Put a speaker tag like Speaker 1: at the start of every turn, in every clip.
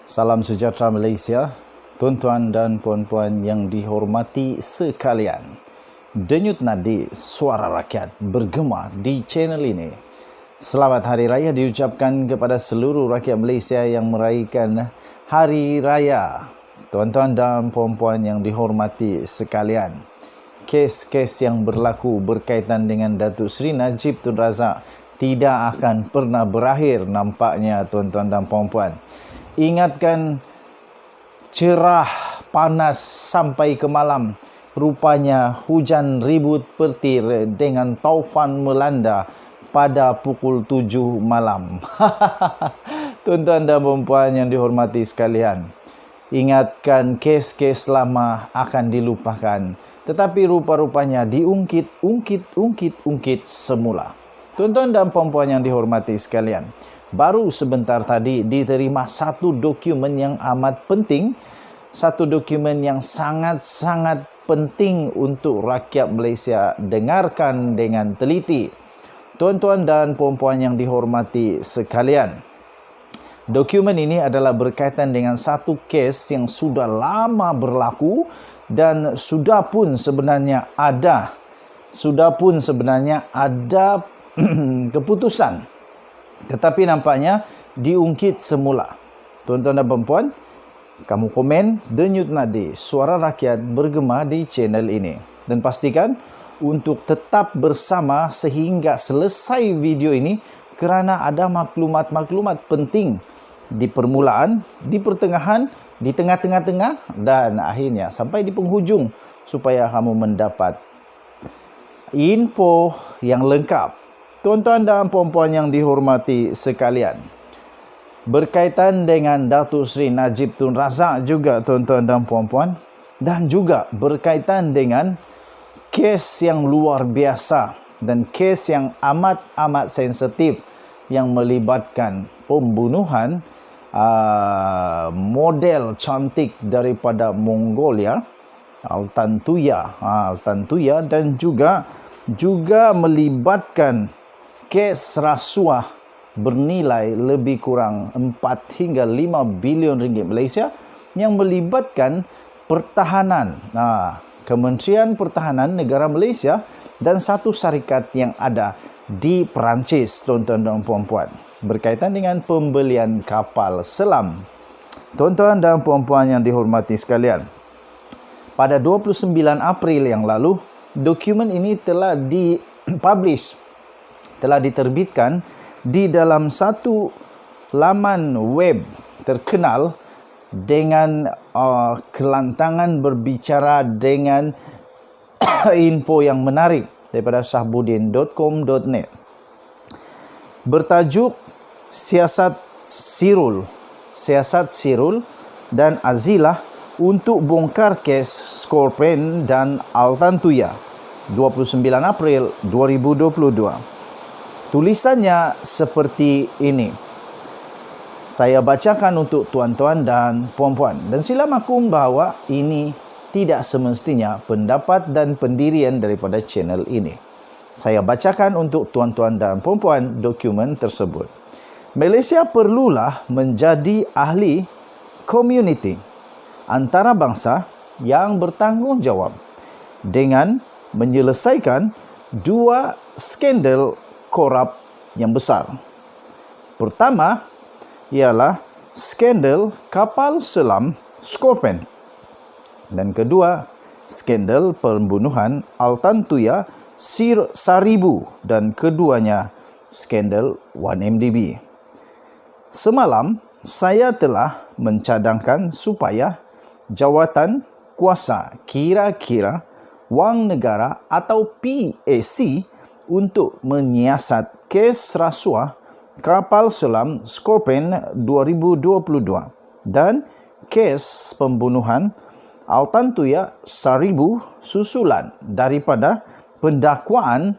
Speaker 1: Salam sejahtera Malaysia, tuan-tuan dan puan-puan yang dihormati sekalian. Denyut nadi suara rakyat bergema di channel ini. Selamat Hari Raya diucapkan kepada seluruh rakyat Malaysia yang meraihkan Hari Raya. Tuan-tuan dan puan-puan yang dihormati sekalian, kes-kes yang berlaku berkaitan dengan Datuk Seri Najib Tun Razak tidak akan pernah berakhir nampaknya, tuan-tuan dan puan-puan. Ingatkan, cerah, panas sampai ke malam. Rupanya hujan ribut petir dengan taufan melanda pada pukul 7 malam. Tuan-tuan dan puan-puan yang dihormati sekalian, ingatkan, kes-kes lama akan dilupakan, tetapi rupa-rupanya diungkit semula. Tuan-tuan dan puan-puan yang dihormati sekalian, baru sebentar tadi diterima satu dokumen yang amat penting, satu dokumen yang sangat-sangat penting untuk rakyat Malaysia dengarkan dengan teliti. Tuan-tuan dan puan-puan yang dihormati sekalian, dokumen ini adalah berkaitan dengan satu kes yang sudah lama berlaku dan sudah pun sebenarnya ada keputusan. Tetapi nampaknya diungkit semula. Tuan-tuan dan puan-puan, kamu komen Denyut Nadi suara rakyat bergema di channel ini. Dan pastikan untuk tetap bersama sehingga selesai video ini, kerana ada maklumat-maklumat penting di permulaan, di pertengahan, di tengah-tengah dan akhirnya sampai di penghujung, supaya kamu mendapat info yang lengkap. Tuan-tuan dan puan-puan yang dihormati sekalian, berkaitan dengan Datuk Seri Najib Tun Razak juga, tuan-tuan dan puan-puan, dan juga berkaitan dengan kes yang luar biasa dan kes yang amat sensitif yang melibatkan pembunuhan model cantik daripada Mongolia, Altan Tuya, dan juga melibatkan kes rasuah bernilai lebih kurang 4 hingga 5 bilion ringgit Malaysia yang melibatkan pertahanan, Kementerian Pertahanan Negara Malaysia dan satu syarikat yang ada di Perancis, tuan-tuan dan puan-puan, berkaitan dengan pembelian kapal selam. Tuan-tuan dan puan-puan yang dihormati sekalian, pada 29 April yang lalu, dokumen ini telah diterbitkan di dalam satu laman web terkenal dengan kelantangan berbicara dengan info yang menarik daripada sahbudin.com.net, bertajuk Siasat Sirul dan Azilah untuk bongkar kes Scorpion dan Altan Tuya, 29 April 2022. Tulisannya seperti ini. Saya bacakan untuk tuan-tuan dan puan-puan, dan sila maklum bahawa ini tidak semestinya pendapat dan pendirian daripada channel ini. Saya bacakan untuk tuan-tuan dan puan-puan dokumen tersebut. Malaysia perlulah menjadi ahli komuniti antarabangsa yang bertanggungjawab dengan menyelesaikan dua skandal korup yang besar. Pertama ialah skandal kapal selam Scorpion, dan kedua skandal pembunuhan Altan Tuya Saribu, dan keduanya skandal 1MDB. Semalam saya telah mencadangkan supaya jawatan kuasa kira-kira wang negara atau PAC untuk menyiasat kes rasuah kapal selam Scorpion 2022 dan kes pembunuhan Altan Tuya Saribu susulan daripada pendakwaan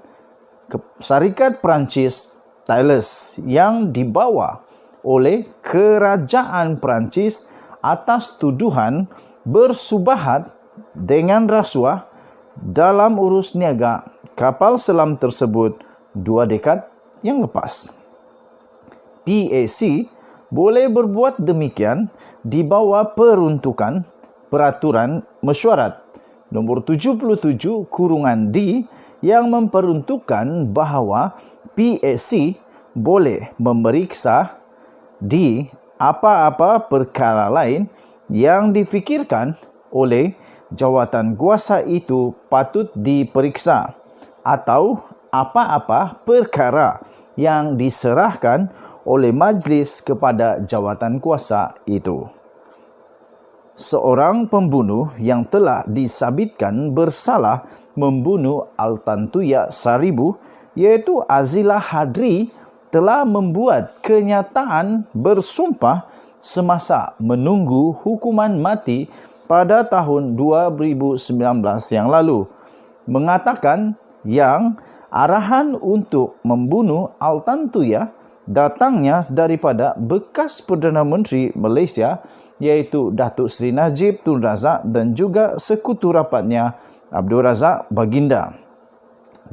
Speaker 1: syarikat Perancis Thales yang dibawa oleh kerajaan Perancis atas tuduhan bersubahat dengan rasuah dalam urus niaga kapal selam tersebut 2 dekad yang lepas. PAC boleh berbuat demikian di bawah peruntukan Peraturan Mesyuarat nombor 77/D yang memperuntukkan bahawa PAC boleh memeriksa di apa-apa perkara lain yang difikirkan oleh jawatan kuasa itu patut diperiksa, atau apa-apa perkara yang diserahkan oleh majlis kepada jawatan kuasa itu. Seorang pembunuh yang telah disabitkan bersalah membunuh Altantuya Saribu, iaitu Azilah Hadri, telah membuat kenyataan bersumpah semasa menunggu hukuman mati pada tahun 2019 yang lalu, mengatakan yang arahan untuk membunuh Altantuya datangnya daripada bekas Perdana Menteri Malaysia, iaitu Datuk Seri Najib Tun Razak, dan juga sekutu rapatnya Abdul Razak Baginda.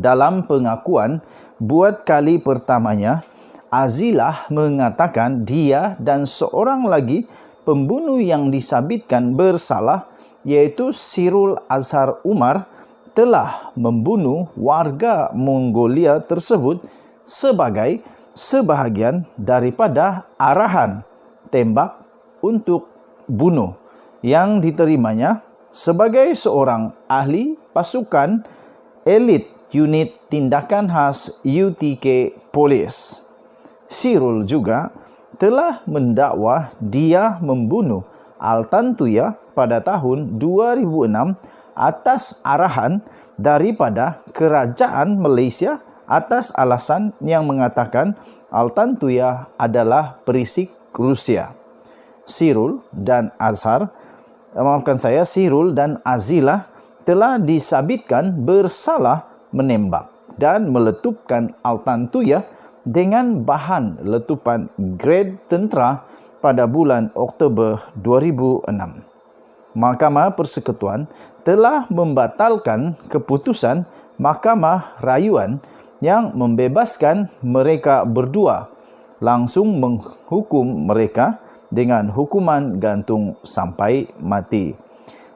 Speaker 1: Dalam pengakuan buat kali pertamanya, Azilah mengatakan dia dan seorang lagi pembunuh yang disabitkan bersalah, iaitu Sirul Azhar Umar, telah membunuh warga Mongolia tersebut sebagai sebahagian daripada arahan tembak untuk bunuh yang diterimanya sebagai seorang ahli pasukan elit unit tindakan khas UTK Polis. Sirul juga telah mendakwa dia membunuh Altantuya pada tahun 2006 atas arahan daripada kerajaan Malaysia atas alasan yang mengatakan Altantuya adalah perisik Rusia. Sirul dan Azilah telah disabitkan bersalah menembak dan meletupkan Altantuya dengan bahan letupan grade tentera pada bulan Oktober 2006. Mahkamah Persekutuan telah membatalkan keputusan Mahkamah Rayuan yang membebaskan mereka berdua, langsung menghukum mereka dengan hukuman gantung sampai mati.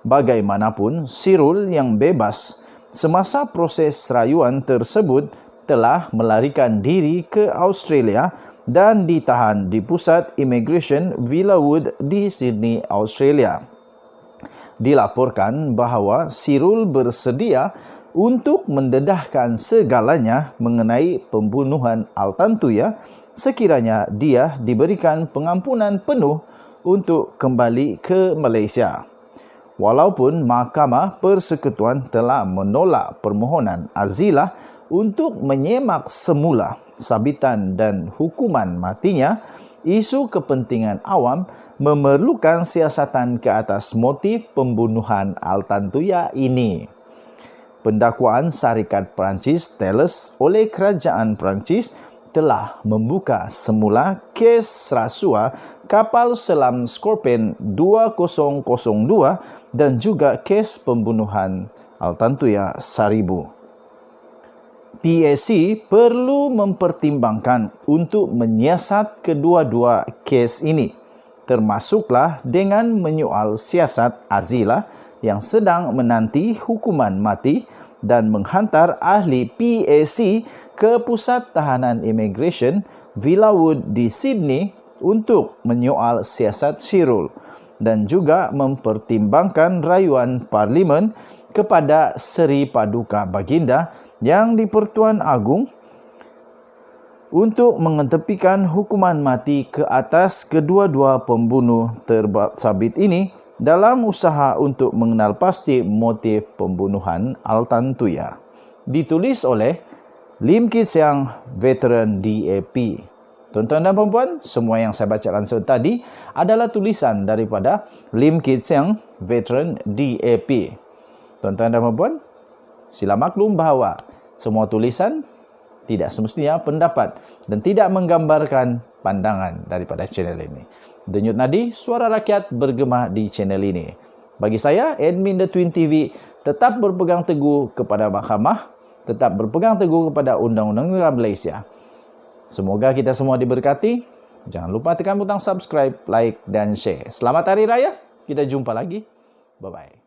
Speaker 1: Bagaimanapun, Sirul yang bebas semasa proses rayuan tersebut telah melarikan diri ke Australia dan ditahan di pusat Immigration Villawood di Sydney, Australia. Dilaporkan bahawa Sirul bersedia untuk mendedahkan segalanya mengenai pembunuhan Altantuya sekiranya dia diberikan pengampunan penuh untuk kembali ke Malaysia. Walaupun Mahkamah Persekutuan telah menolak permohonan Azilah untuk menyemak semula sabitan dan hukuman matinya, isu kepentingan awam memerlukan siasatan ke atas motif pembunuhan Altantuya ini. Pendakwaan Syarikat Perancis Thales oleh Kerajaan Perancis telah membuka semula kes rasuah kapal selam Scorpion 2002 dan juga kes pembunuhan Altantuya Saribu. PAC perlu mempertimbangkan untuk menyiasat kedua-dua kes ini, termasuklah dengan menyoal siasat Azilah yang sedang menanti hukuman mati dan menghantar ahli PAC ke Pusat Tahanan Immigration Villawood di Sydney untuk menyoal siasat Sirul dan juga mempertimbangkan rayuan Parlimen kepada Seri Paduka Baginda yang di Pertuan Agong untuk mengetepikan hukuman mati ke atas kedua-dua pembunuh tersabit ini dalam usaha untuk mengenal pasti motif pembunuhan Altantuya. Ditulis oleh Lim Kit Siang, veteran DAP. Tuan-tuan dan puan-puan, semua yang saya bacakan tadi adalah tulisan daripada Lim Kit Siang, veteran DAP. Tuan-tuan dan puan-puan, sila maklum bahawa semua tulisan tidak semestinya pendapat dan tidak menggambarkan pandangan daripada channel ini. Denyut nadi suara rakyat bergema di channel ini. Bagi saya, admin The Twin TV, tetap berpegang teguh kepada mahkamah, tetap berpegang teguh kepada Undang-Undang Negara Malaysia. Semoga kita semua diberkati. Jangan lupa tekan butang subscribe, like dan share. Selamat Hari Raya. Kita jumpa lagi. Bye-bye.